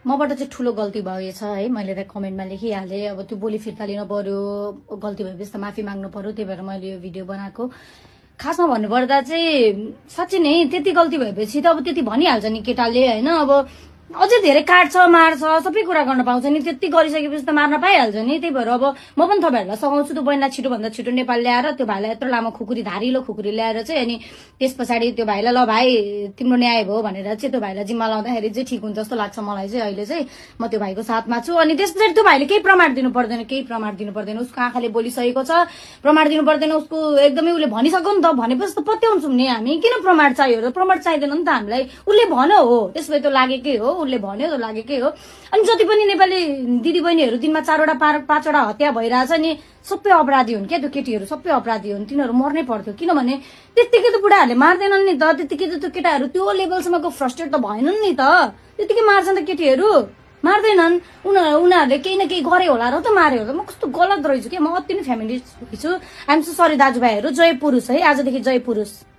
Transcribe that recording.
मबाट चाहिँ ठुलो गल्ती भएछ है, मैले त कमेन्टमा लेखिहालेँ। अब त्यो बोली फिर्ता लिनु पर्यो, गल्ती भएपछि त माफी माग्नु पर्यो, त्यही भएर मैले यो भिडियो बनाएको। खासमा भन्नुपर्दा चाहिँ साँच्चै नै त्यति गल्ती भएपछि त अब त्यति भनिहाल्छ नि केटाले होइन। अब अझै धेरै काट्छ मार्छ सबै कुरा गर्न पाउँछ नि, त्यति गरिसकेपछि त मार्न पाइहाल्छ नि। त्यही भएर अब म पनि तपाईँहरूलाई सघाउँछु त्यो बहिनीलाई छिटोभन्दा छिटो नेपाल ल्याएर त्यो भाइलाई यत्रो लामो खुकुरी धारिलो खुकुरी ल्याएर चाहिँ अनि त्यस पछाडि त्यो भाइलाई ल भाइ तिम्रो न्याय भयो भनेर चाहिँ त्यो भाइलाई जिम्मा लाउँदाखेरि चाहिँ ठिक हुन्छ जस्तो लाग्छ मलाई चाहिँ। अहिले चाहिँ म त्यो भाइको साथमा छु। अनि त्यस पछाडि त्यो भाइले केही प्रमाण दिनु पर्दैन, केही प्रमाण दिनु पर्दैन। उसको आँखाले बोलिसकेको छ, प्रमाण दिनु पर्दैन। उसको एकदमै उसले भनिसक्यो नि त, भनेपछि त पत्याउँछौँ नि हामी। किन प्रमाण चाहियो र? प्रमाण चाहिँदैन नि त हामीलाई। उसले भन्यो हो, त्यसपछि त लागेकै हो, उसले भन्यो त लागेकै हो। अनि जति पनि नेपाली दिदीबहिनीहरू दिनमा 4वटा 5वटा हत्या भइरहेछ नि, सबै अपराधी हुन् क्या त्यो केटीहरू, सबै अपराधी हुन्। तिनीहरू मर्नै पर्थ्यो, किनभने त्यत्तिकै त बुढाहरूले मार्दैनन् नि त, त्यत्तिकै त त्यो केटाहरू त्यो लेभलसम्मको फ्रस्ट्रेट त भएनन् नि त। त्यत्तिकै मार्छन् त केटीहरू, मार्दैनन्। उनीहरूले केही न केही गरे होला र त मार्यो होला। म कस्तो गलत रहेछु क्या, म अति नै फेमिनिस्ट छु। आइएम सो सरी दाजुभाइहरू, जय पुरुष है, आजदेखि जय पुरुष।